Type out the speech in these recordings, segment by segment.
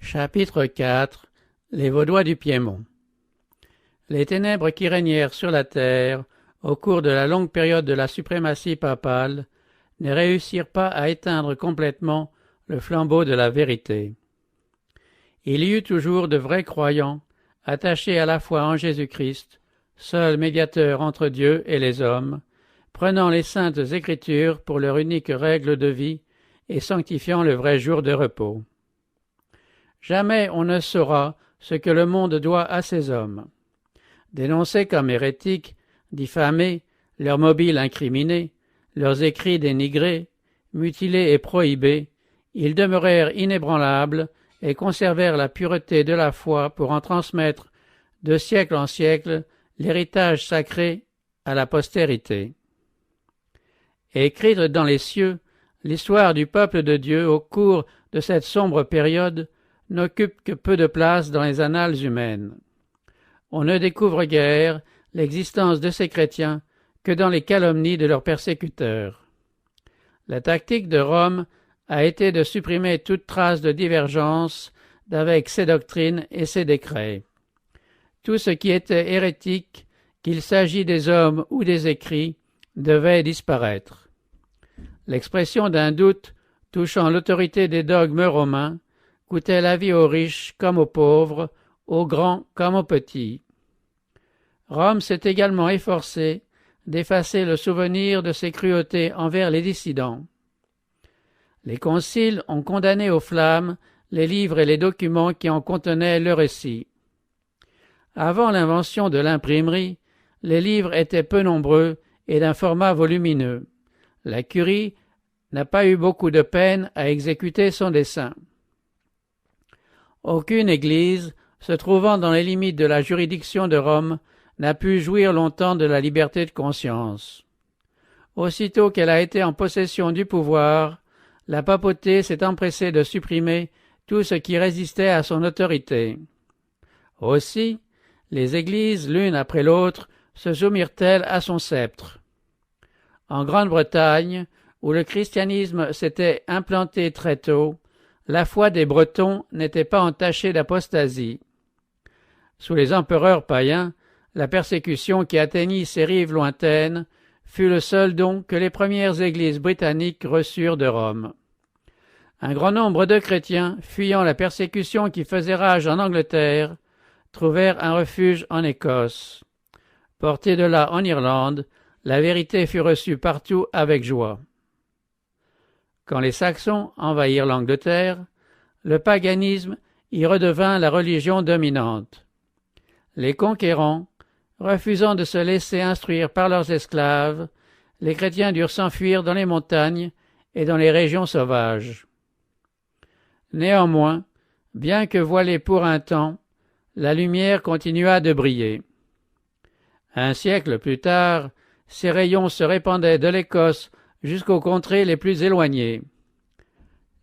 Chapitre 4 Les Vaudois du Piémont. Les ténèbres qui régnèrent sur la terre au cours de la longue période de la suprématie papale ne réussirent pas à éteindre complètement le flambeau de la vérité. Il y eut toujours de vrais croyants, attachés à la foi en Jésus-Christ, seul médiateur entre Dieu et les hommes, prenant les saintes Écritures pour leur unique règle de vie et sanctifiant le vrai jour de repos. Jamais on ne saura ce que le monde doit à ces hommes. Dénoncés comme hérétiques, diffamés, leurs mobiles incriminés, leurs écrits dénigrés, mutilés et prohibés, ils demeurèrent inébranlables et conservèrent la pureté de la foi pour en transmettre de siècle en siècle l'héritage sacré à la postérité. Écrite dans les cieux, l'histoire du peuple de Dieu au cours de cette sombre période n'occupe que peu de place dans les annales humaines. On ne découvre guère l'existence de ces chrétiens que dans les calomnies de leurs persécuteurs. La tactique de Rome a été de supprimer toute trace de divergence avec ses doctrines et ses décrets. Tout ce qui était hérétique, qu'il s'agit des hommes ou des écrits, devait disparaître. L'expression d'un doute touchant l'autorité des dogmes romains coûtait la vie aux riches comme aux pauvres, aux grands comme aux petits. Rome s'est également efforcée d'effacer le souvenir de ses cruautés envers les dissidents. Les conciles ont condamné aux flammes les livres et les documents qui en contenaient le récit. Avant l'invention de l'imprimerie, les livres étaient peu nombreux et d'un format volumineux. La curie n'a pas eu beaucoup de peine à exécuter son dessein. Aucune église, se trouvant dans les limites de la juridiction de Rome, n'a pu jouir longtemps de la liberté de conscience. Aussitôt qu'elle a été en possession du pouvoir, la papauté s'est empressée de supprimer tout ce qui résistait à son autorité. Aussi, les églises, l'une après l'autre, se soumirent-elles à son sceptre. En Grande-Bretagne, où le christianisme s'était implanté très tôt, la foi des Bretons n'était pas entachée d'apostasie. Sous les empereurs païens, la persécution qui atteignit ces rives lointaines fut le seul don que les premières églises britanniques reçurent de Rome. Un grand nombre de chrétiens, fuyant la persécution qui faisait rage en Angleterre, trouvèrent un refuge en Écosse. Portée de là en Irlande, la vérité fut reçue partout avec joie. Quand les Saxons envahirent l'Angleterre, le paganisme y redevint la religion dominante. Les conquérants, refusant de se laisser instruire par leurs esclaves, les chrétiens durent s'enfuir dans les montagnes et dans les régions sauvages. Néanmoins, bien que voilée pour un temps, la lumière continua de briller. Un siècle plus tard, ces rayons se répandaient de l'Écosse jusqu'aux contrées les plus éloignées.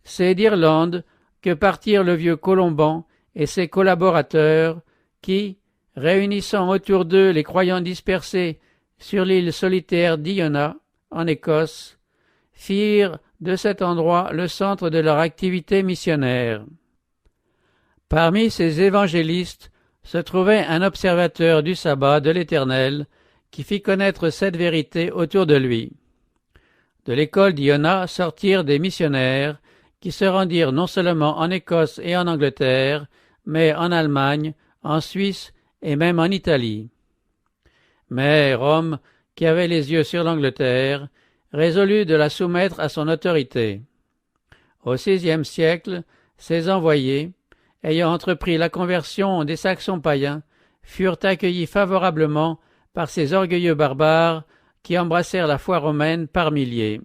C'est d'Irlande que partirent le vieux Colomban et ses collaborateurs qui, réunissant autour d'eux les croyants dispersés sur l'île solitaire d'Iona, en Écosse, firent de cet endroit le centre de leur activité missionnaire. Parmi ces évangélistes se trouvait un observateur du sabbat de l'Éternel qui fit connaître cette vérité autour de lui. De l'école d'Iona sortirent des missionnaires qui se rendirent non seulement en Écosse et en Angleterre, mais en Allemagne, en Suisse et même en Italie. Mais Rome, qui avait les yeux sur l'Angleterre, résolut de la soumettre à son autorité. Au VIe siècle, ses envoyés, ayant entrepris la conversion des Saxons païens, furent accueillis favorablement par ces orgueilleux barbares qui embrassèrent la foi romaine par milliers.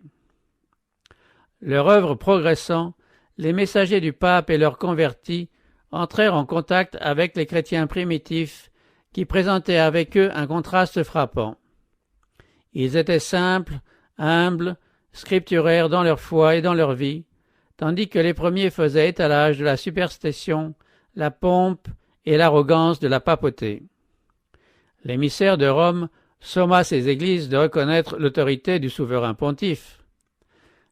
Leur œuvre progressant, les messagers du pape et leurs convertis entrèrent en contact avec les chrétiens primitifs qui présentaient avec eux un contraste frappant. Ils étaient simples, humbles, scripturaires dans leur foi et dans leur vie, tandis que les premiers faisaient étalage de la superstition, la pompe et l'arrogance de la papauté. L'émissaire de Rome somma ses églises de reconnaître l'autorité du souverain pontife.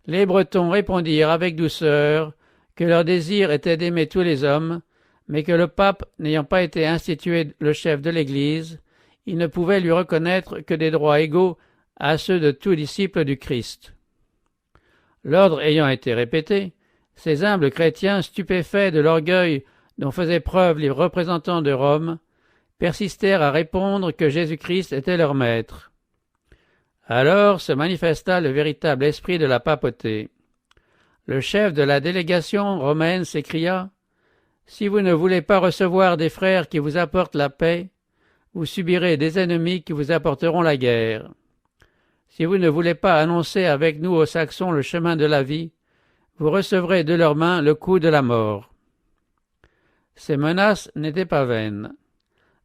Les Bretons répondirent avec douceur que leur désir était d'aimer tous les hommes, mais que le pape n'ayant pas été institué le chef de l'Église, il ne pouvait lui reconnaître que des droits égaux à ceux de tout disciple du Christ. L'ordre ayant été répété, ces humbles chrétiens, stupéfaits de l'orgueil dont faisaient preuve les représentants de Rome, persistèrent à répondre que Jésus-Christ était leur maître. Alors se manifesta le véritable esprit de la papauté. Le chef de la délégation romaine s'écria « Si vous ne voulez pas recevoir des frères qui vous apportent la paix, vous subirez des ennemis qui vous apporteront la guerre. Si vous ne voulez pas annoncer avec nous aux Saxons le chemin de la vie, vous recevrez de leurs mains le coup de la mort. » Ces menaces n'étaient pas vaines.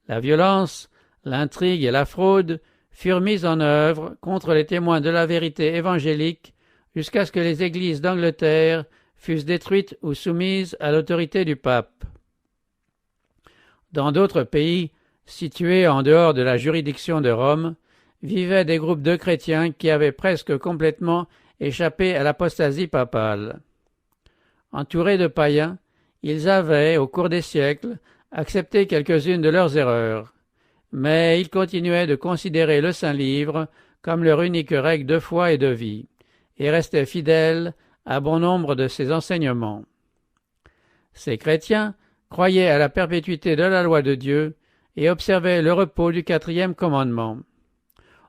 La violence, l'intrigue et la fraude furent mises en œuvre contre les témoins de la vérité évangélique jusqu'à ce que les églises d'Angleterre fussent détruites ou soumises à l'autorité du pape. Dans d'autres pays, situés en dehors de la juridiction de Rome, vivaient des groupes de chrétiens qui avaient presque complètement échappé à l'apostasie papale. Entourés de païens, ils avaient, au cours des siècles, accepté quelques-unes de leurs erreurs, mais ils continuaient de considérer le Saint-Livre comme leur unique règle de foi et de vie, et restaient fidèles à bon nombre de ses enseignements. Ces chrétiens croyaient à la perpétuité de la loi de Dieu et observaient le repos du 4e commandement.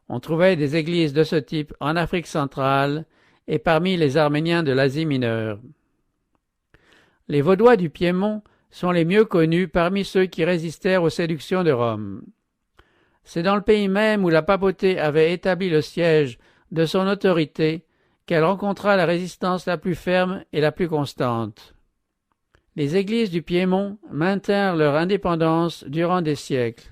On trouvait des églises de ce type en Afrique centrale et parmi les Arméniens de l'Asie mineure. Les Vaudois du Piémont sont les mieux connus parmi ceux qui résistèrent aux séductions de Rome. C'est dans le pays même où la papauté avait établi le siège de son autorité qu'elle rencontra la résistance la plus ferme et la plus constante. Les églises du Piémont maintinrent leur indépendance durant des siècles,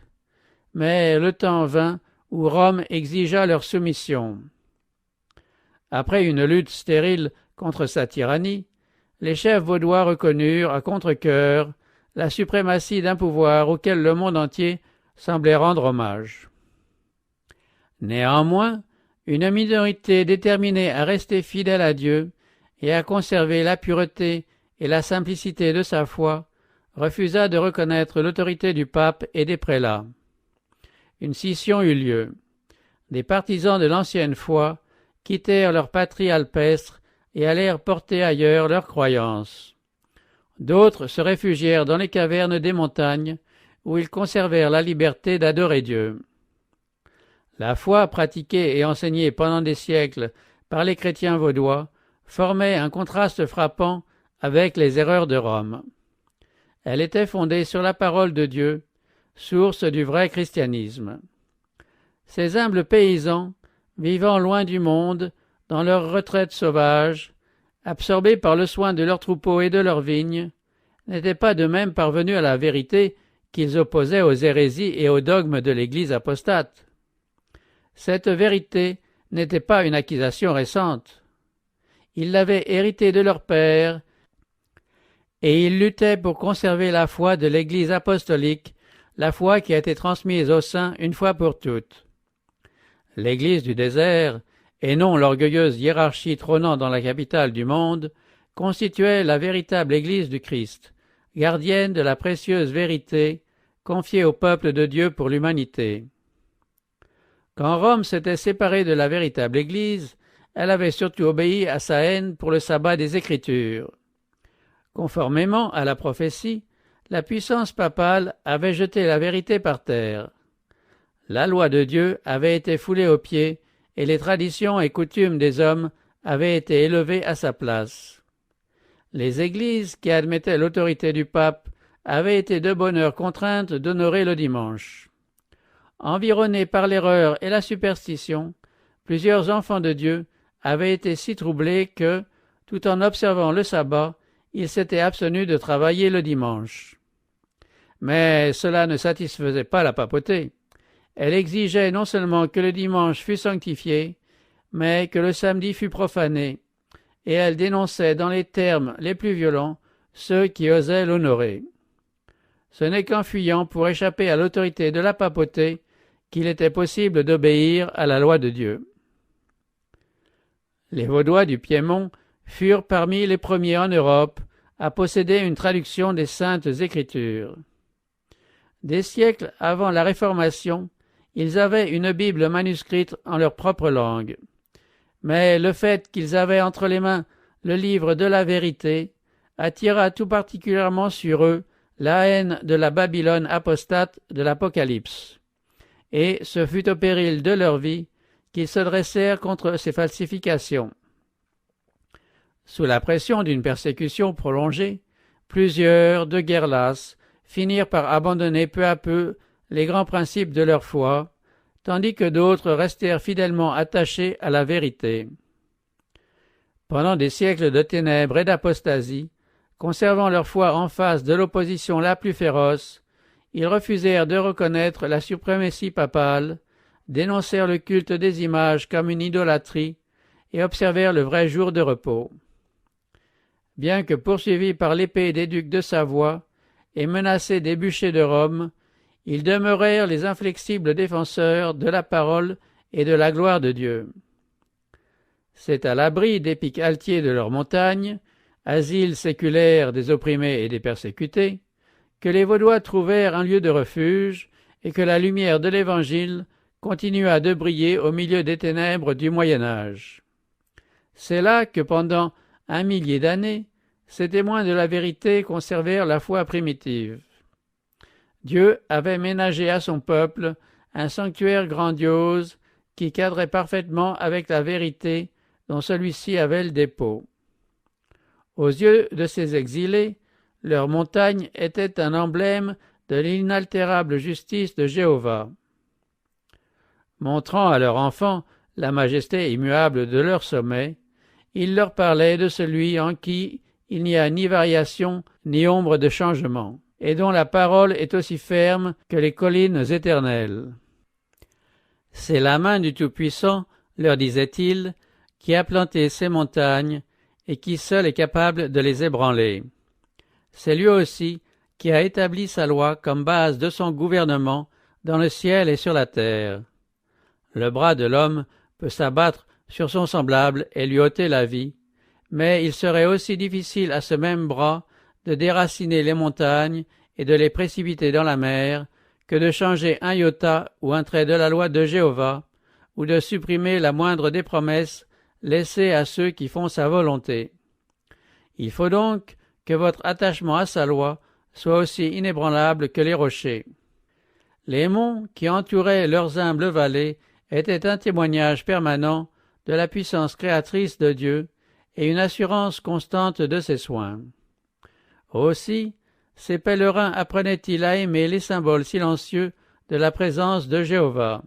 mais le temps vint où Rome exigea leur soumission. Après une lutte stérile contre sa tyrannie, les chefs vaudois reconnurent à contre-cœur la suprématie d'un pouvoir auquel le monde entier semblait rendre hommage. Néanmoins, une minorité déterminée à rester fidèle à Dieu et à conserver la pureté et la simplicité de sa foi refusa de reconnaître l'autorité du pape et des prélats. Une scission eut lieu. Des partisans de l'ancienne foi quittèrent leur patrie alpestre et allèrent porter ailleurs leurs croyances. D'autres se réfugièrent dans les cavernes des montagnes, où ils conservèrent la liberté d'adorer Dieu. La foi pratiquée et enseignée pendant des siècles par les chrétiens vaudois formait un contraste frappant avec les erreurs de Rome. Elle était fondée sur la parole de Dieu, source du vrai christianisme. Ces humbles paysans, vivant loin du monde, dans leurs retraites sauvages, absorbés par le soin de leurs troupeaux et de leurs vignes, n'étaient pas de même parvenus à la vérité qu'ils opposaient aux hérésies et aux dogmes de l'Église apostate. Cette vérité n'était pas une accusation récente. Ils l'avaient héritée de leur père, et ils luttaient pour conserver la foi de l'Église apostolique, la foi qui a été transmise aux saints une fois pour toutes. L'Église du désert, et non l'orgueilleuse hiérarchie trônant dans la capitale du monde, constituait la véritable Église du Christ, gardienne de la précieuse vérité confiée au peuple de Dieu pour l'humanité. Quand Rome s'était séparée de la véritable Église, elle avait surtout obéi à sa haine pour le sabbat des Écritures. Conformément à la prophétie, la puissance papale avait jeté la vérité par terre. La loi de Dieu avait été foulée aux pieds et les traditions et coutumes des hommes avaient été élevées à sa place. Les églises qui admettaient l'autorité du pape avaient été de bonne heure contraintes d'honorer le dimanche. Environnés par l'erreur et la superstition, plusieurs enfants de Dieu avaient été si troublés que, tout en observant le sabbat, ils s'étaient abstenus de travailler le dimanche. Mais cela ne satisfaisait pas la papauté. Elle exigeait non seulement que le dimanche fût sanctifié, mais que le samedi fût profané, et elle dénonçait dans les termes les plus violents ceux qui osaient l'honorer. Ce n'est qu'en fuyant pour échapper à l'autorité de la papauté qu'il était possible d'obéir à la loi de Dieu. Les Vaudois du Piémont furent parmi les premiers en Europe à posséder une traduction des Saintes Écritures. Des siècles avant la Réformation, ils avaient une Bible manuscrite en leur propre langue. Mais le fait qu'ils avaient entre les mains le livre de la vérité attira tout particulièrement sur eux la haine de la Babylone apostate de l'Apocalypse. Et ce fut au péril de leur vie qu'ils se dressèrent contre ces falsifications. Sous la pression d'une persécution prolongée, plusieurs, de guerre lasse, finirent par abandonner peu à peu les grands principes de leur foi, tandis que d'autres restèrent fidèlement attachés à la vérité. Pendant des siècles de ténèbres et d'apostasie, conservant leur foi en face de l'opposition la plus féroce, ils refusèrent de reconnaître la suprématie papale, dénoncèrent le culte des images comme une idolâtrie et observèrent le vrai jour de repos. Bien que poursuivis par l'épée des ducs de Savoie et menacés des bûchers de Rome, ils demeurèrent les inflexibles défenseurs de la parole et de la gloire de Dieu. C'est à l'abri des pics altiers de leurs montagnes, asile séculaire des opprimés et des persécutés, que les Vaudois trouvèrent un lieu de refuge et que la lumière de l'Évangile continua de briller au milieu des ténèbres du Moyen Âge. C'est là que pendant 1 millier d'années, ces témoins de la vérité conservèrent la foi primitive. Dieu avait ménagé à son peuple un sanctuaire grandiose qui cadrait parfaitement avec la vérité dont celui-ci avait le dépôt. Aux yeux de ces exilés, leur montagne était un emblème de l'inaltérable justice de Jéhovah. Montrant à leurs enfants la majesté immuable de leur sommet, ils leur parlaient de celui en qui il n'y a ni variation ni ombre de changement, et dont la parole est aussi ferme que les collines éternelles. C'est la main du Tout-Puissant, leur disait-il, qui a planté ces montagnes et qui seul est capable de les ébranler. C'est lui aussi qui a établi sa loi comme base de son gouvernement dans le ciel et sur la terre. Le bras de l'homme peut s'abattre sur son semblable et lui ôter la vie, mais il serait aussi difficile à ce même bras de déraciner les montagnes et de les précipiter dans la mer que de changer un iota ou un trait de la loi de Jéhovah, ou de supprimer la moindre des promesses laissées à ceux qui font sa volonté. Il faut donc que votre attachement à sa loi soit aussi inébranlable que les rochers. Les monts qui entouraient leurs humbles vallées étaient un témoignage permanent de la puissance créatrice de Dieu et une assurance constante de ses soins. Aussi, ces pèlerins apprenaient-ils à aimer les symboles silencieux de la présence de Jéhovah.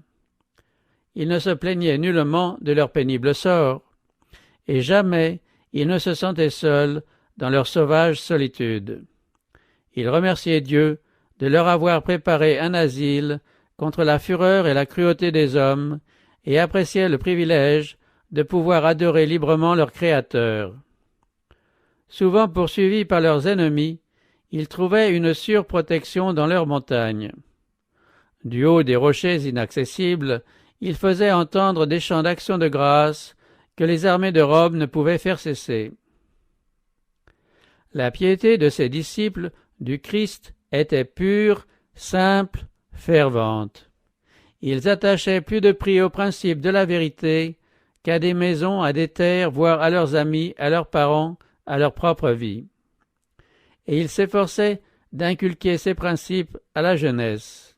Ils ne se plaignaient nullement de leur pénible sort, et jamais ils ne se sentaient seuls dans leur sauvage solitude. Ils remerciaient Dieu de leur avoir préparé un asile contre la fureur et la cruauté des hommes, et appréciaient le privilège de pouvoir adorer librement leur Créateur. Souvent poursuivis par leurs ennemis, ils trouvaient une sûre protection dans leurs montagnes. Du haut des rochers inaccessibles, ils faisaient entendre des chants d'action de grâce que les armées de Rome ne pouvaient faire cesser. La piété de ces disciples du Christ était pure, simple, fervente. Ils attachaient plus de prix aux principes de la vérité qu'à des maisons, à des terres, voire à leurs amis, à leurs parents, à leur propre vie. Et ils s'efforçaient d'inculquer ces principes à la jeunesse.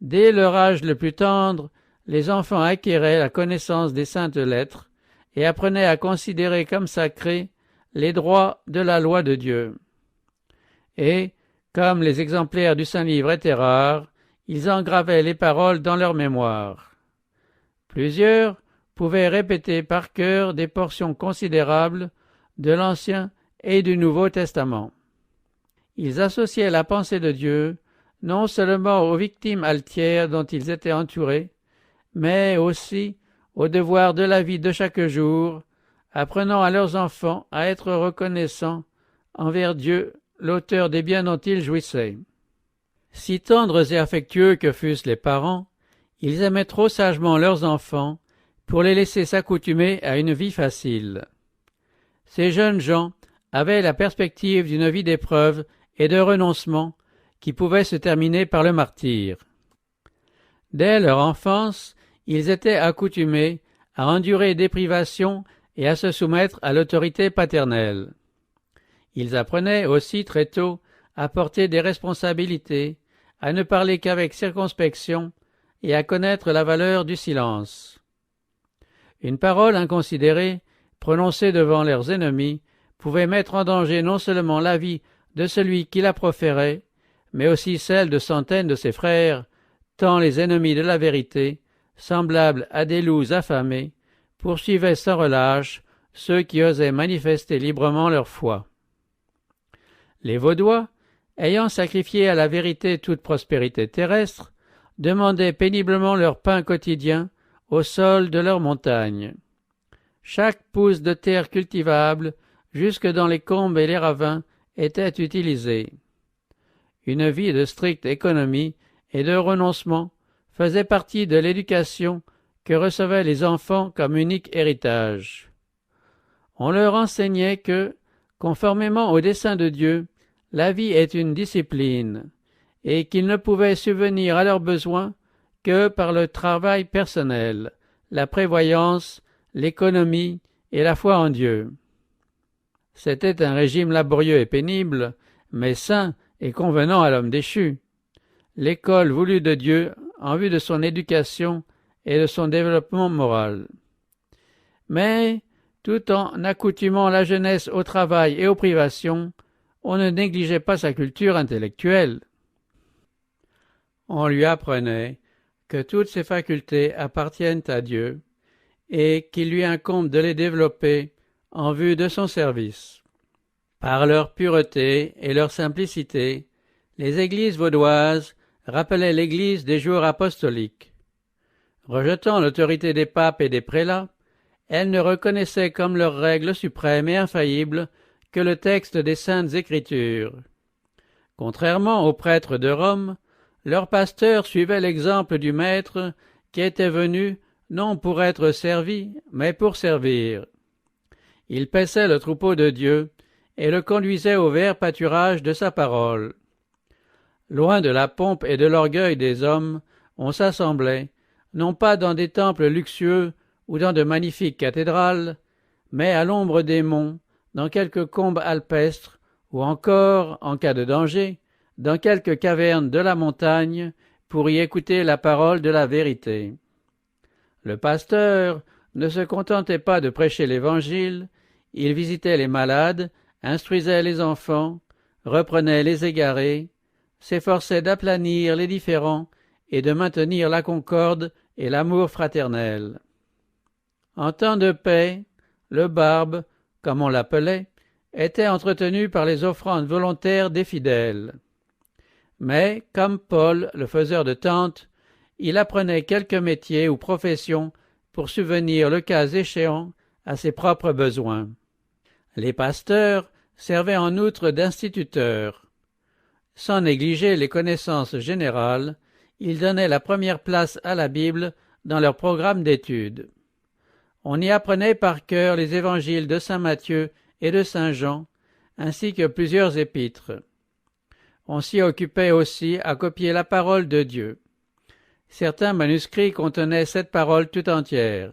Dès leur âge le plus tendre, les enfants acquéraient la connaissance des saintes lettres et apprenaient à considérer comme sacrés les droits de la loi de Dieu. Et, comme les exemplaires du Saint-Livre étaient rares, ils engravaient les paroles dans leur mémoire. Plusieurs pouvaient répéter par cœur des portions considérables de l'Ancien et du Nouveau Testament. Ils associaient la pensée de Dieu non seulement aux victimes altières dont ils étaient entourés, mais aussi aux devoirs de la vie de chaque jour, apprenant à leurs enfants à être reconnaissants envers Dieu, l'auteur des biens dont ils jouissaient. Si tendres et affectueux que fussent les parents, ils aimaient trop sagement leurs enfants pour les laisser s'accoutumer à une vie facile. Ces jeunes gens avaient la perspective d'une vie d'épreuve et de renoncement qui pouvait se terminer par le martyre. Dès leur enfance, ils étaient accoutumés à endurer des privations et à se soumettre à l'autorité paternelle. Ils apprenaient aussi très tôt à porter des responsabilités, à ne parler qu'avec circonspection et à connaître la valeur du silence. Une parole inconsidérée, prononcée devant leurs ennemis, pouvait mettre en danger non seulement la vie de celui qui la proférait, mais aussi celle de centaines de ses frères, tant les ennemis de la vérité, semblables à des loups affamés, poursuivaient sans relâche ceux qui osaient manifester librement leur foi. Les Vaudois, ayant sacrifié à la vérité toute prospérité terrestre, demandaient péniblement leur pain quotidien au sol de leurs montagnes. Chaque pouce de terre cultivable, jusque dans les combes et les ravins, était utilisé. Une vie de stricte économie et de renoncement faisait partie de l'éducation que recevaient les enfants comme unique héritage. On leur enseignait que, conformément au dessein de Dieu, la vie est une discipline, et qu'ils ne pouvaient subvenir à leurs besoins que par le travail personnel, la prévoyance, l'économie et la foi en Dieu. C'était un régime laborieux et pénible, mais sain et convenant à l'homme déchu. L'école voulue de Dieu en vue de son éducation et de son développement moral. Mais, tout en accoutumant la jeunesse au travail et aux privations, on ne négligeait pas sa culture intellectuelle. On lui apprenait que toutes ses facultés appartiennent à Dieu et qu'il lui incombe de les développer en vue de son service. Par leur pureté et leur simplicité, les églises vaudoises rappelaient l'Église des jours apostoliques. Rejetant l'autorité des papes et des prélats, elles ne reconnaissaient comme leur règle suprême et infaillible que le texte des Saintes Écritures. Contrairement aux prêtres de Rome, leurs pasteurs suivaient l'exemple du Maître qui était venu non pour être servi, mais pour servir. Ils paissaient le troupeau de Dieu et le conduisaient au vert pâturage de sa parole. Loin de la pompe et de l'orgueil des hommes, on s'assemblait, non pas dans des temples luxueux ou dans de magnifiques cathédrales, mais à l'ombre des monts, dans quelques combes alpestres, ou encore, en cas de danger, dans quelques cavernes de la montagne, pour y écouter la parole de la vérité. Le pasteur ne se contentait pas de prêcher l'Évangile, il visitait les malades, instruisait les enfants, reprenait les égarés, s'efforçait d'aplanir les différends et de maintenir la concorde et l'amour fraternel. En temps de paix, le barbe, comme on l'appelait, était entretenu par les offrandes volontaires des fidèles. Mais, comme Paul, le faiseur de tentes, il apprenait quelques métiers ou professions pour subvenir le cas échéant à ses propres besoins. Les pasteurs servaient en outre d'instituteurs. Sans négliger les connaissances générales, ils donnaient la première place à la Bible dans leur programme d'études. On y apprenait par cœur les évangiles de saint Matthieu et de saint Jean, ainsi que plusieurs épîtres. On s'y occupait aussi à copier la parole de Dieu. Certains manuscrits contenaient cette parole tout entière,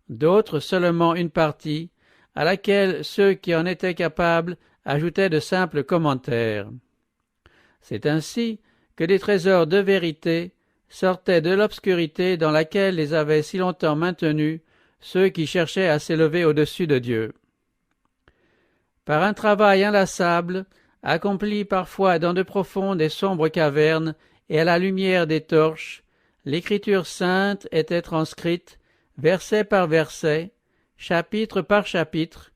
d'autres seulement une partie, à laquelle ceux qui en étaient capables ajoutaient de simples commentaires. C'est ainsi que des trésors de vérité sortaient de l'obscurité dans laquelle les avaient si longtemps maintenus ceux qui cherchaient à s'élever au-dessus de Dieu. Par un travail inlassable, accompli parfois dans de profondes et sombres cavernes et à la lumière des torches, l'Écriture sainte était transcrite, verset par verset, chapitre par chapitre,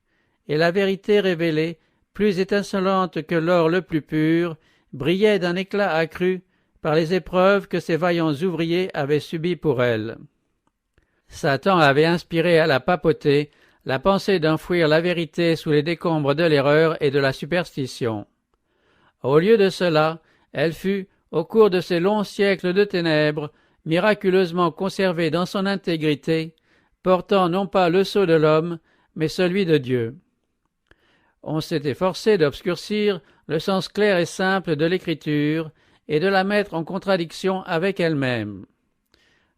et la vérité révélée, plus étincelante que l'or le plus pur, brillait d'un éclat accru par les épreuves que ces vaillants ouvriers avaient subies pour elle. Satan avait inspiré à la papauté la pensée d'enfouir la vérité sous les décombres de l'erreur et de la superstition. Au lieu de cela, elle fut, au cours de ces longs siècles de ténèbres, miraculeusement conservée dans son intégrité, portant non pas le sceau de l'homme, mais celui de Dieu. on s'est efforcé d'obscurcir le sens clair et simple de l'Écriture et de la mettre en contradiction avec elle-même.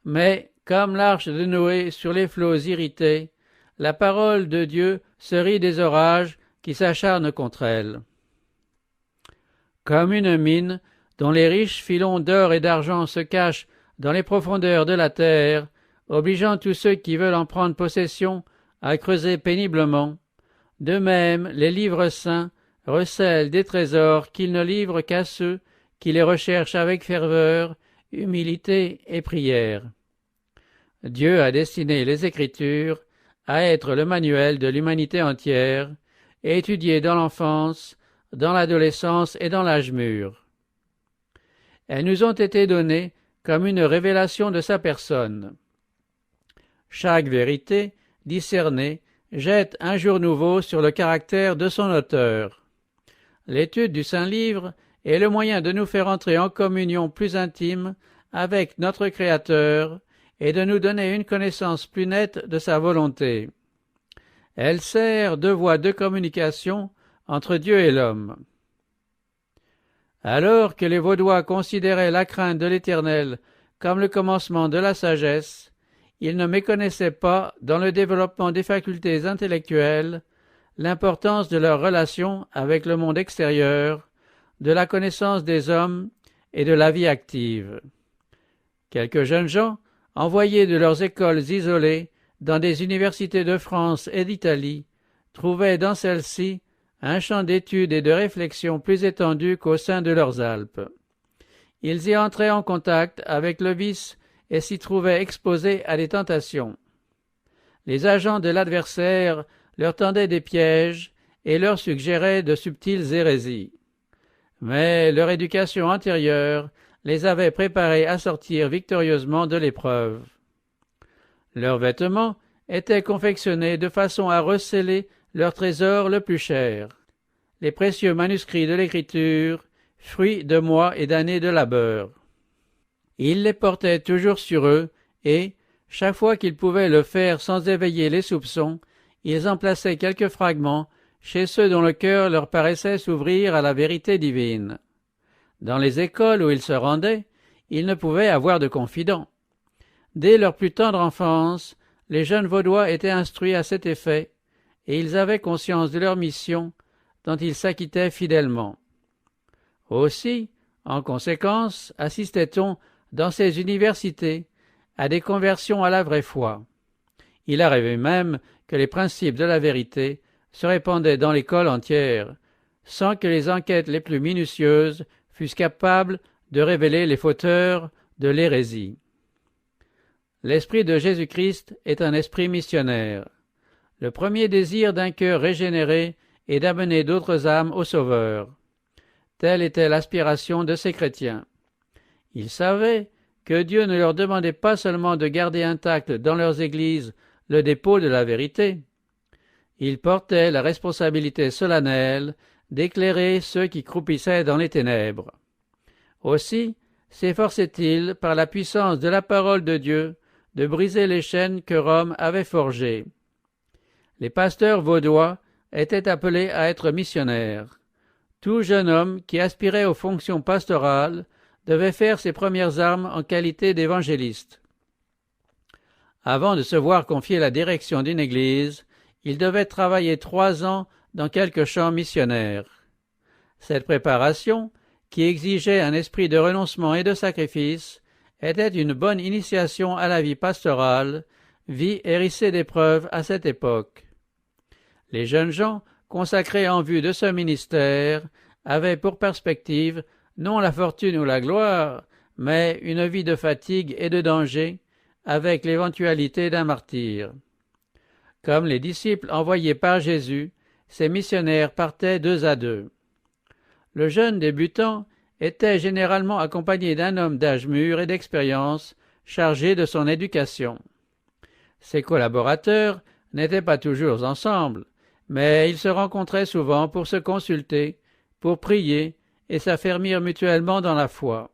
Mais, comme l'arche de Noé sur les flots irrités, la parole de Dieu se rit des orages qui s'acharnent contre elle. Comme une mine dont les riches filons d'or et d'argent se cachent dans les profondeurs de la terre, obligeant tous ceux qui veulent en prendre possession à creuser péniblement, de même les livres saints recèlent des trésors qu'ils ne livrent qu'à ceux qui les recherchent avec ferveur, humilité et prière. Dieu a destiné les Écritures à être le manuel de l'humanité entière, et étudié dans l'enfance, dans l'adolescence et dans l'âge mûr. Elles nous ont été données comme une révélation de sa personne. Chaque vérité, discernée, jette un jour nouveau sur le caractère de son auteur. L'étude du Saint-Livre est le moyen de nous faire entrer en communion plus intime avec notre Créateur et de nous donner une connaissance plus nette de sa volonté. Elle sert de voie de communication entre Dieu et l'homme. Alors que les Vaudois considéraient la crainte de l'Éternel comme le commencement de la sagesse, ils ne méconnaissaient pas, dans le développement des facultés intellectuelles, l'importance de leur relation avec le monde extérieur, de la connaissance des hommes et de la vie active. Quelques jeunes gens, envoyés de leurs écoles isolées dans des universités de France et d'Italie, trouvaient dans celles-ci un champ d'études et de réflexion plus étendu qu'au sein de leurs Alpes. Ils y entraient en contact avec le vice et s'y trouvaient exposés à des tentations. Les agents de l'adversaire leur tendaient des pièges et leur suggéraient de subtiles hérésies. Mais leur éducation antérieure les avait préparés à sortir victorieusement de l'épreuve. Leurs vêtements étaient confectionnés de façon à recéler leur trésor le plus cher, les précieux manuscrits de l'Écriture, fruits de mois et d'années de labeur. Ils les portaient toujours sur eux et, chaque fois qu'ils pouvaient le faire sans éveiller les soupçons, ils en plaçaient quelques fragments chez ceux dont le cœur leur paraissait s'ouvrir à la vérité divine. Dans les écoles où ils se rendaient, ils ne pouvaient avoir de confidents. Dès leur plus tendre enfance, les jeunes Vaudois étaient instruits à cet effet, et ils avaient conscience de leur mission, dont ils s'acquittaient fidèlement. Aussi, en conséquence, assistait-on, dans ces universités, à des conversions à la vraie foi. Il arrivait même que les principes de la vérité se répandaient dans l'école entière, sans que les enquêtes les plus minutieuses fussent capables de révéler les fauteurs de l'hérésie. L'esprit de Jésus-Christ est un esprit missionnaire. Le premier désir d'un cœur régénéré est d'amener d'autres âmes au Sauveur. Telle était l'aspiration de ces chrétiens. Ils savaient que Dieu ne leur demandait pas seulement de garder intact dans leurs églises le dépôt de la vérité. Ils portaient la responsabilité solennelle d'éclairer ceux qui croupissaient dans les ténèbres. Aussi s'efforçaient-ils, par la puissance de la parole de Dieu, de briser les chaînes que Rome avait forgées. Les pasteurs vaudois étaient appelés à être missionnaires. Tout jeune homme qui aspirait aux fonctions pastorales devait faire ses premières armes en qualité d'évangéliste. Avant de se voir confier la direction d'une église, il devait travailler 3 ans dans quelque champ missionnaire. Cette préparation, qui exigeait un esprit de renoncement et de sacrifice, était une bonne initiation à la vie pastorale, vie hérissée d'épreuves à cette époque. Les jeunes gens, consacrés en vue de ce ministère, avaient pour perspective non la fortune ou la gloire, mais une vie de fatigue et de danger, avec l'éventualité d'un martyre. Comme les disciples envoyés par Jésus, ces missionnaires partaient 2 à 2. Le jeune débutant était généralement accompagné d'un homme d'âge mûr et d'expérience chargé de son éducation. Ses collaborateurs n'étaient pas toujours ensemble, mais ils se rencontraient souvent pour se consulter, pour prier et s'affermir mutuellement dans la foi.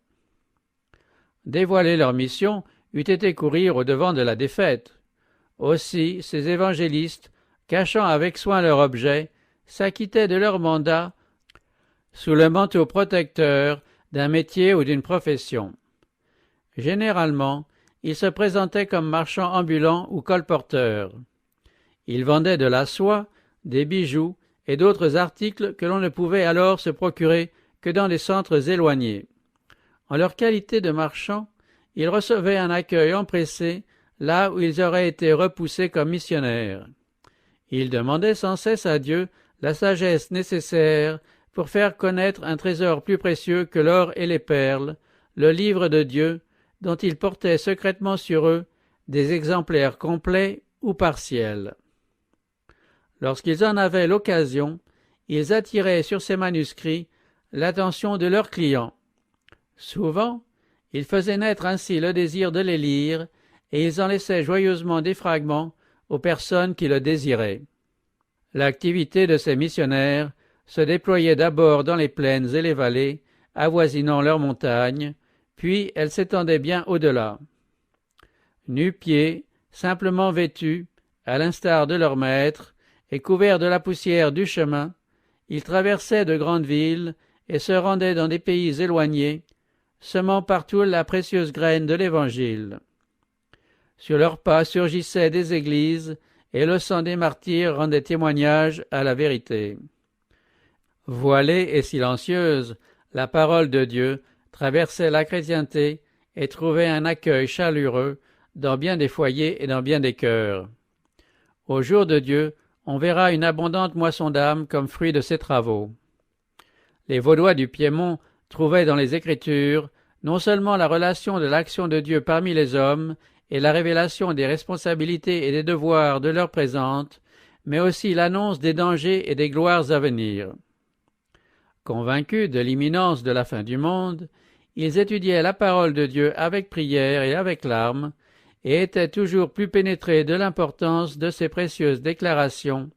Dévoiler leur mission eût été courir au-devant de la défaite. Aussi, ces évangélistes, cachant avec soin leur objet, s'acquittaient de leur mandat sous le manteau protecteur d'un métier ou d'une profession. Généralement, ils se présentaient comme marchands ambulants ou colporteurs. Ils vendaient de la soie, des bijoux et d'autres articles que l'on ne pouvait alors se procurer que dans des centres éloignés. En leur qualité de marchands, ils recevaient un accueil empressé là où ils auraient été repoussés comme missionnaires. Ils demandaient sans cesse à Dieu la sagesse nécessaire pour faire connaître un trésor plus précieux que l'or et les perles, le livre de Dieu, dont ils portaient secrètement sur eux des exemplaires complets ou partiels. Lorsqu'ils en avaient l'occasion, ils attiraient sur ces manuscrits l'attention de leurs clients. Souvent, ils faisaient naître ainsi le désir de les lire, et ils en laissaient joyeusement des fragments aux personnes qui le désiraient. L'activité de ces missionnaires se déployait d'abord dans les plaines et les vallées, avoisinant leurs montagnes, puis elle s'étendait bien au-delà. Nu-pieds, simplement vêtus, à l'instar de leurs maîtres, et couverts de la poussière du chemin, ils traversaient de grandes villes et se rendaient dans des pays éloignés, semant partout la précieuse graine de l'Évangile. Sur leurs pas surgissaient des églises, et le sang des martyrs rendait témoignage à la vérité. Voilée et silencieuse, la parole de Dieu traversait la chrétienté et trouvait un accueil chaleureux dans bien des foyers et dans bien des cœurs. Au jour de Dieu, on verra une abondante moisson d'âmes comme fruit de ses travaux. Les Vaudois du Piémont trouvaient dans les Écritures non seulement la relation de l'action de Dieu parmi les hommes et la révélation des responsabilités et des devoirs de leur présente, mais aussi l'annonce des dangers et des gloires à venir. Convaincus de l'imminence de la fin du monde, ils étudiaient la parole de Dieu avec prière et avec larmes, et étaient toujours plus pénétrés de l'importance de ces précieuses déclarations,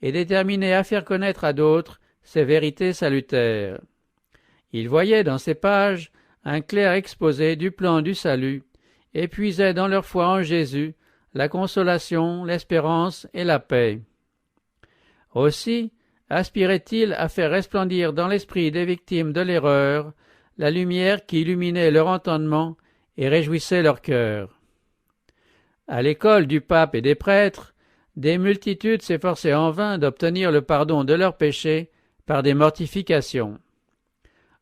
et déterminés à faire connaître à d'autres ces vérités salutaires. Ils voyaient dans ces pages un clair exposé du plan du salut, et puisaient dans leur foi en Jésus la consolation, l'espérance et la paix. Aussi aspiraient-ils à faire resplendir dans l'esprit des victimes de l'erreur la lumière qui illuminait leur entendement et réjouissait leur cœur. À l'école du pape et des prêtres, des multitudes s'efforçaient en vain d'obtenir le pardon de leurs péchés par des mortifications.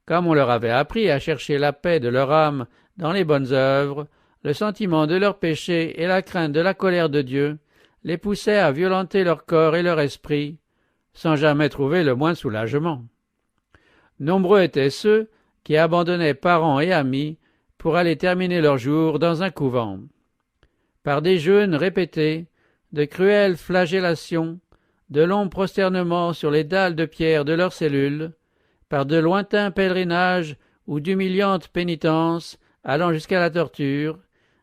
Comme on leur avait appris à chercher la paix de leur âme dans les bonnes œuvres, le sentiment de leurs péchés et la crainte de la colère de Dieu les poussaient à violenter leur corps et leur esprit, sans jamais trouver le moindre soulagement. Nombreux étaient ceux qui abandonnaient parents et amis pour aller terminer leurs jours dans un couvent. Par des jeûnes répétés, de cruelles flagellations, de longs prosternements sur les dalles de pierre de leurs cellules, par de lointains pèlerinages ou d'humiliantes pénitences allant jusqu'à la torture,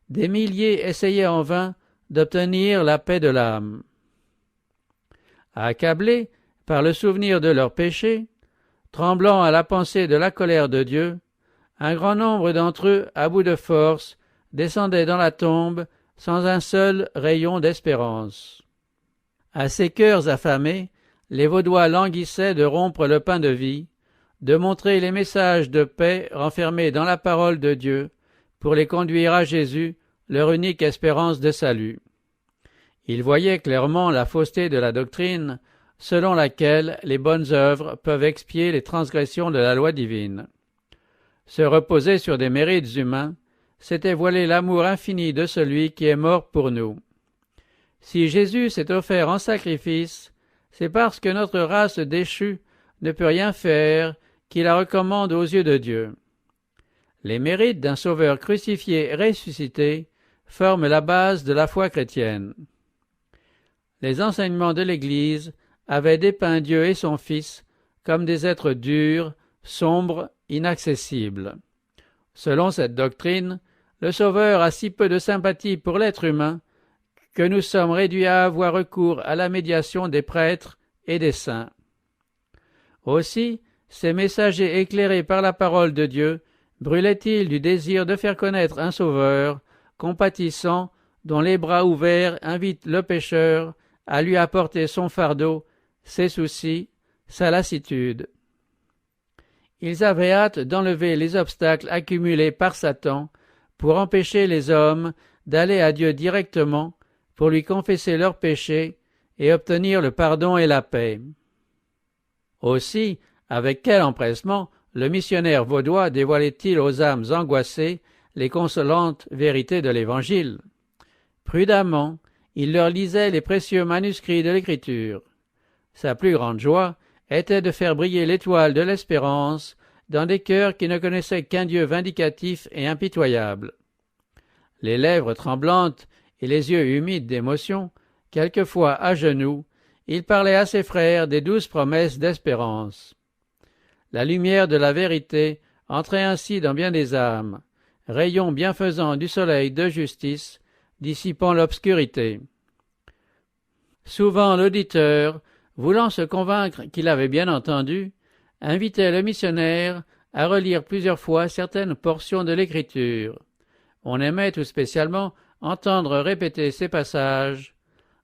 des milliers essayaient en vain d'obtenir la paix de l'âme. Accablés par le souvenir de leurs péchés, tremblant à la pensée de la colère de Dieu, un grand nombre d'entre eux, à bout de force, descendaient dans la tombe sans un seul rayon d'espérance. À ces cœurs affamés, les Vaudois languissaient de rompre le pain de vie, de montrer les messages de paix renfermés dans la parole de Dieu, pour les conduire à Jésus, leur unique espérance de salut. Ils voyaient clairement la fausseté de la doctrine, selon laquelle les bonnes œuvres peuvent expier les transgressions de la loi divine. Se reposer sur des mérites humains, c'était voiler l'amour infini de celui qui est mort pour nous. Si Jésus s'est offert en sacrifice, c'est parce que notre race déchue ne peut rien faire qui la recommande aux yeux de Dieu. Les mérites d'un Sauveur crucifié et ressuscité forment la base de la foi chrétienne. Les enseignements de l'Église avaient dépeint Dieu et son Fils comme des êtres durs, sombres, inaccessibles. Selon cette doctrine, le Sauveur a si peu de sympathie pour l'être humain que nous sommes réduits à avoir recours à la médiation des prêtres et des saints. Aussi, ces messagers éclairés par la parole de Dieu brûlaient-ils du désir de faire connaître un Sauveur, compatissant, dont les bras ouverts invitent le pécheur à lui apporter son fardeau, ses soucis, sa lassitude. Ils avaient hâte d'enlever les obstacles accumulés par Satan pour empêcher les hommes d'aller à Dieu directement pour lui confesser leurs péchés et obtenir le pardon et la paix. Aussi, avec quel empressement le missionnaire vaudois dévoilait-il aux âmes angoissées les consolantes vérités de l'Évangile. Prudemment, il leur lisait les précieux manuscrits de l'Écriture. Sa plus grande joie était de faire briller l'étoile de l'espérance dans des cœurs qui ne connaissaient qu'un Dieu vindicatif et impitoyable. Les lèvres tremblantes et les yeux humides d'émotion, quelquefois à genoux, il parlait à ses frères des douces promesses d'espérance. La lumière de la vérité entrait ainsi dans bien des âmes, rayon bienfaisant du soleil de justice, dissipant l'obscurité. Souvent l'auditeur, voulant se convaincre qu'il avait bien entendu, invitait le missionnaire à relire plusieurs fois certaines portions de l'Écriture. On aimait tout spécialement entendre répéter ces passages.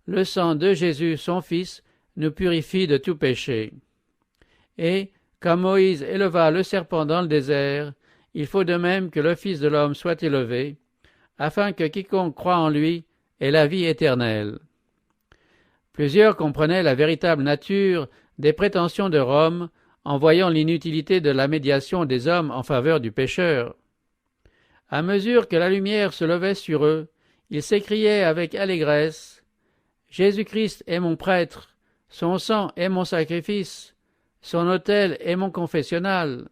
Le sang de Jésus, son Fils, nous purifie de tout péché. Et, comme Moïse éleva le serpent dans le désert, il faut de même que le Fils de l'homme soit élevé, afin que quiconque croit en lui ait la vie éternelle. Plusieurs comprenaient la véritable nature des prétentions de Rome en voyant l'inutilité de la médiation des hommes en faveur du pécheur. À mesure que la lumière se levait sur eux, ils s'écriaient avec allégresse « Jésus-Christ est mon prêtre, son sang est mon sacrifice, son autel est mon confessionnal. »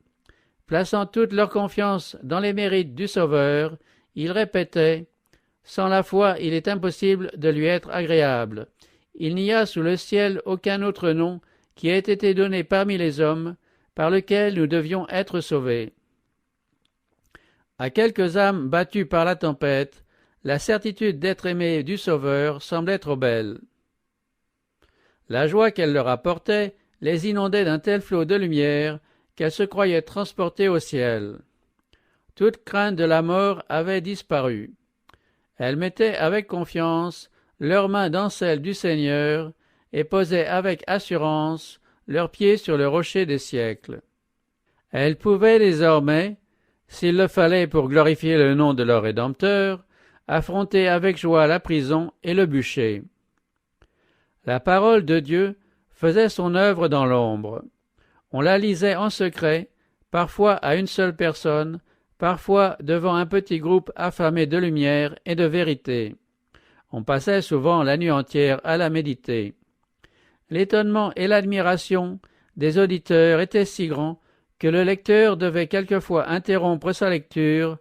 Plaçant toute leur confiance dans les mérites du Sauveur, ils répétaient « Sans la foi, il est impossible de lui être agréable. Il n'y a sous le ciel aucun autre nom qui ait été donné parmi les hommes, par lequel nous devions être sauvés. » À quelques âmes battues par la tempête, la certitude d'être aimées du Sauveur semblait trop belle. La joie qu'elle leur apportait les inondait d'un tel flot de lumière qu'elles se croyaient transportées au ciel. Toute crainte de la mort avait disparu. Elles mettaient avec confiance leurs mains dans celles du Seigneur et posaient avec assurance leurs pieds sur le rocher des siècles. Elles pouvaient désormais, s'il le fallait pour glorifier le nom de leur Rédempteur, affronter avec joie la prison et le bûcher. La parole de Dieu faisait son œuvre dans l'ombre. On la lisait en secret, parfois à une seule personne, parfois devant un petit groupe affamé de lumière et de vérité. On passait souvent la nuit entière à la méditer. L'étonnement et l'admiration des auditeurs étaient si grands que le lecteur devait quelquefois interrompre sa lecture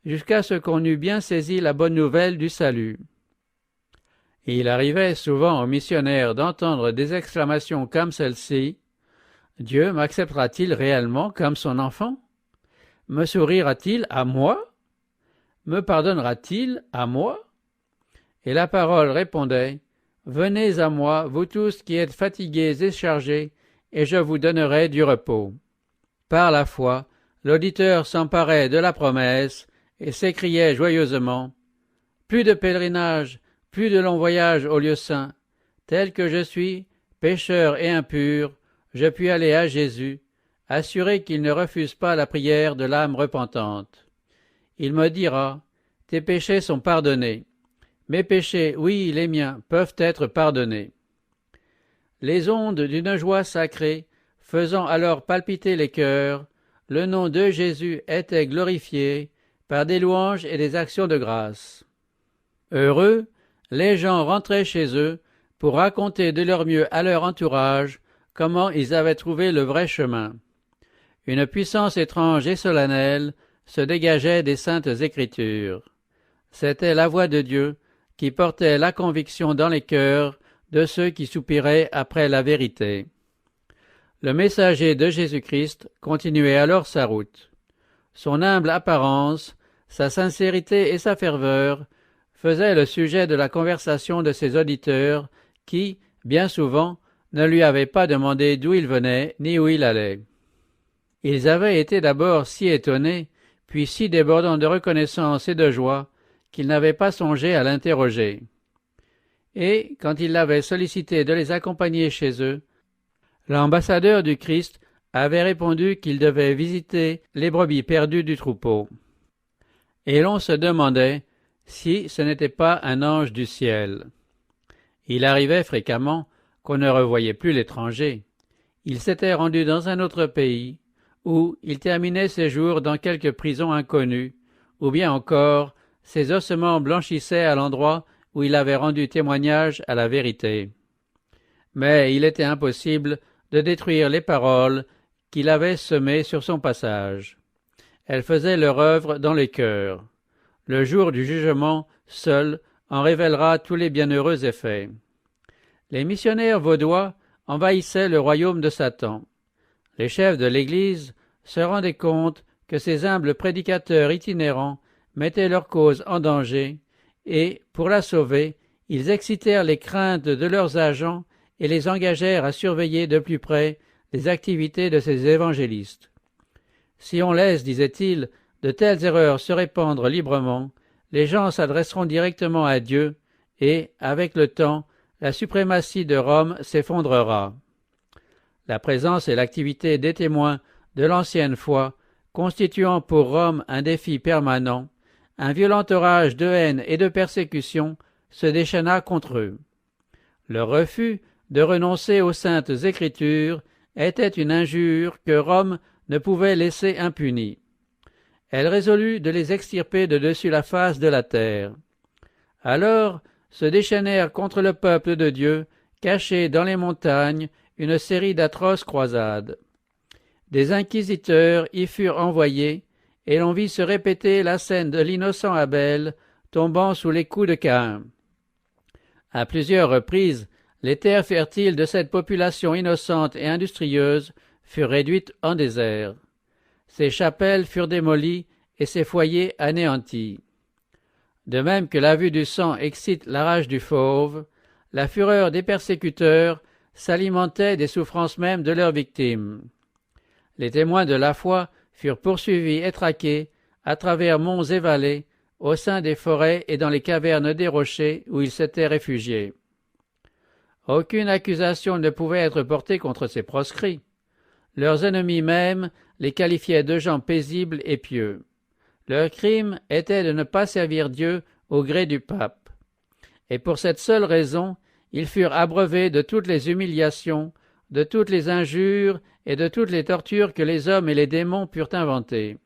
jusqu'à ce qu'on eût bien saisi la bonne nouvelle du salut. Et il arrivait souvent aux missionnaires d'entendre des exclamations comme celle-ci: « Dieu m'acceptera-t-il réellement comme son enfant? Me sourira-t-il à moi? Me pardonnera-t-il à moi ?» Et la parole répondait: « Venez à moi, vous tous qui êtes fatigués et chargés, et je vous donnerai du repos. » Par la foi, l'auditeur s'emparait de la promesse et s'écriait joyeusement: « Plus de pèlerinage, plus de longs voyages au lieu saint. Tel que je suis, pécheur et impur, je puis aller à Jésus, assuré qu'il ne refuse pas la prière de l'âme repentante. Il me dira: « Tes péchés sont pardonnés. » Mes péchés, oui, les miens, peuvent être pardonnés. Les ondes d'une joie sacrée, faisant alors palpiter les cœurs, le nom de Jésus était glorifié par des louanges et des actions de grâce. Heureux, les gens rentraient chez eux pour raconter de leur mieux à leur entourage comment ils avaient trouvé le vrai chemin. Une puissance étrange et solennelle se dégageait des saintes Écritures. C'était la voix de Dieu qui portait la conviction dans les cœurs de ceux qui soupiraient après la vérité. Le messager de Jésus-Christ continuait alors sa route. Son humble apparence, sa sincérité et sa ferveur faisaient le sujet de la conversation de ses auditeurs qui, bien souvent, ne lui avaient pas demandé d'où il venait ni où il allait. Ils avaient été d'abord si étonnés, puis si débordants de reconnaissance et de joie, qu'ils n'avaient pas songé à l'interroger. Et, quand il l'avait sollicité de les accompagner chez eux, L'ambassadeur du Christ avait répondu qu'il devait visiter les brebis perdues du troupeau. Et l'on se demandait si ce n'était pas un ange du ciel. Il arrivait fréquemment qu'on ne revoyait plus l'étranger. Il s'était rendu dans un autre pays, où il terminait ses jours dans quelque prison inconnue, ou bien encore ses ossements blanchissaient à l'endroit où il avait rendu témoignage à la vérité. Mais il était impossible de détruire les paroles qu'il avait semées sur son passage. Elles faisaient leur œuvre dans les cœurs. Le jour du jugement seul en révélera tous les bienheureux effets. Les missionnaires vaudois envahissaient le royaume de Satan. Les chefs de l'Église se rendaient compte que ces humbles prédicateurs itinérants mettaient leur cause en danger, et, pour la sauver, ils excitèrent les craintes de leurs agents et les engagèrent à surveiller de plus près les activités de ces évangélistes. Si on laisse, disait-il, de telles erreurs se répandre librement, les gens s'adresseront directement à Dieu, et, avec le temps, la suprématie de Rome s'effondrera. La présence et l'activité des témoins de l'ancienne foi, constituant pour Rome un défi permanent, un violent orage de haine et de persécution se déchaîna contre eux. Leur refus de renoncer aux saintes Écritures était une injure que Rome ne pouvait laisser impunie. Elle résolut de les extirper de dessus la face de la terre. Alors se déchaînèrent contre le peuple de Dieu, caché dans les montagnes, une série d'atroces croisades. Des inquisiteurs y furent envoyés, et l'on vit se répéter la scène de l'innocent Abel tombant sous les coups de Caïn. À plusieurs reprises, les terres fertiles de cette population innocente et industrieuse furent réduites en désert. Ses chapelles furent démolies et ses foyers anéantis. De même que la vue du sang excite la rage du fauve, la fureur des persécuteurs s'alimentait des souffrances mêmes de leurs victimes. Les témoins de la foi furent poursuivis et traqués à travers monts et vallées, au sein des forêts et dans les cavernes des rochers où ils s'étaient réfugiés. Aucune accusation ne pouvait être portée contre ces proscrits. Leurs ennemis même les qualifiaient de gens paisibles et pieux. Leur crime était de ne pas servir Dieu au gré du pape. Et pour cette seule raison, ils furent abreuvés de toutes les humiliations, de toutes les injures et de toutes les tortures que les hommes et les démons purent inventer.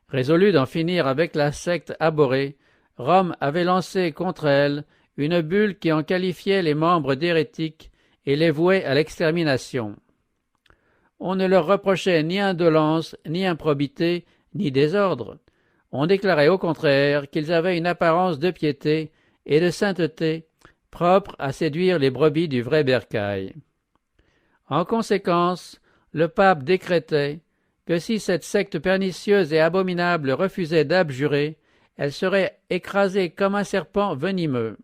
Résolu d'en finir avec la secte abhorrée, Rome avait lancé contre elle une bulle qui en qualifiait les membres d'hérétiques et les vouait à l'extermination. On ne leur reprochait ni indolence, ni improbité, ni désordre. On déclarait au contraire qu'ils avaient une apparence de piété et de sainteté propre à séduire les brebis du vrai bercail. En conséquence, le pape décrétait que si cette secte pernicieuse et abominable refusait d'abjurer, elle serait écrasée comme un serpent venimeux.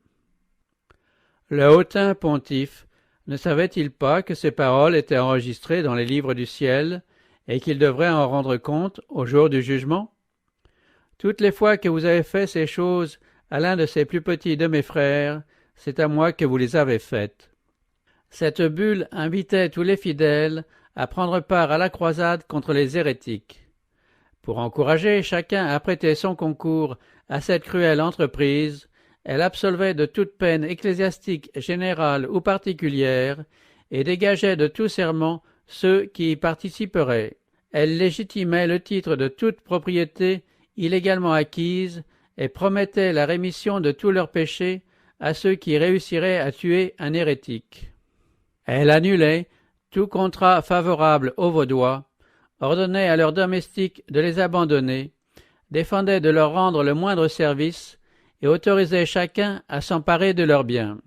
Le hautain pontife ne savait-il pas que ces paroles étaient enregistrées dans les livres du ciel et qu'il devrait en rendre compte au jour du jugement? Toutes les fois que vous avez fait ces choses à l'un de ces plus petits de mes frères, c'est à moi que vous les avez faites. Cette bulle invitait tous les fidèles à prendre part à la croisade contre les hérétiques. Pour encourager chacun à prêter son concours à cette cruelle entreprise, elle absolvait de toute peine ecclésiastique générale ou particulière et dégageait de tout serment ceux qui y participeraient. Elle légitimait le titre de toute propriété illégalement acquise et promettait la rémission de tous leurs péchés à ceux qui réussiraient à tuer un hérétique. Elle annulait tout contrat favorable aux Vaudois, ordonnait à leurs domestiques de les abandonner, défendait de leur rendre le moindre service et autorisait chacun à s'emparer de leurs biens.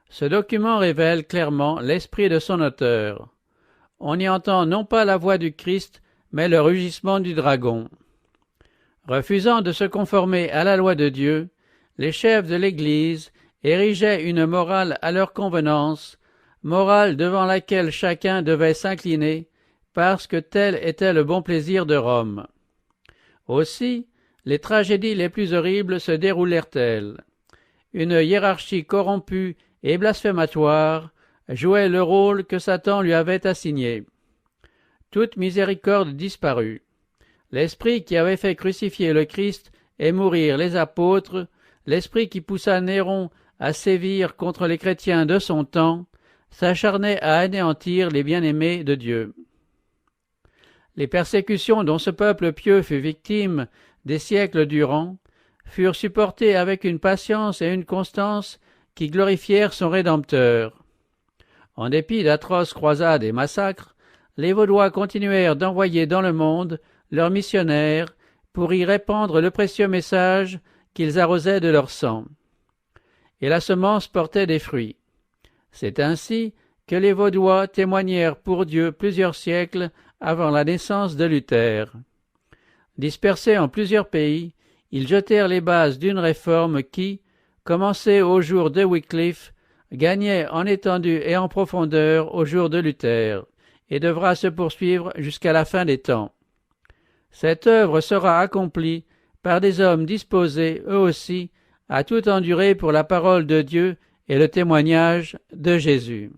Ce document révèle clairement l'esprit de son auteur. On y entend non pas la voix du Christ, mais le rugissement du dragon. Refusant de se conformer à la loi de Dieu, les chefs de l'Église érigeaient une morale à leur convenance, morale devant laquelle chacun devait s'incliner, parce que tel était le bon plaisir de Rome. Aussi, les tragédies les plus horribles se déroulèrent-elles. Une hiérarchie corrompue et blasphématoire jouait le rôle que Satan lui avait assigné. Toute miséricorde disparut. L'esprit qui avait fait crucifier le Christ et mourir les apôtres, l'esprit qui poussa Néron à sévir contre les chrétiens de son temps, s'acharnait à anéantir les bien-aimés de Dieu. Les persécutions dont ce peuple pieux fut victime des siècles durant furent supportées avec une patience et une constance qui glorifièrent son Rédempteur. En dépit d'atroces croisades et massacres, les Vaudois continuèrent d'envoyer dans le monde leurs missionnaires pour y répandre le précieux message qu'ils arrosaient de leur sang. Et la semence portait des fruits. C'est ainsi que les Vaudois témoignèrent pour Dieu plusieurs siècles avant la naissance de Luther. Dispersés en plusieurs pays, ils jetèrent les bases d'une réforme qui, commencée au jour de Wycliffe, gagnait en étendue et en profondeur au jour de Luther, et devra se poursuivre jusqu'à la fin des temps. Cette œuvre sera accomplie par des hommes disposés, eux aussi, à tout endurer pour la parole de Dieu et le témoignage de Jésus.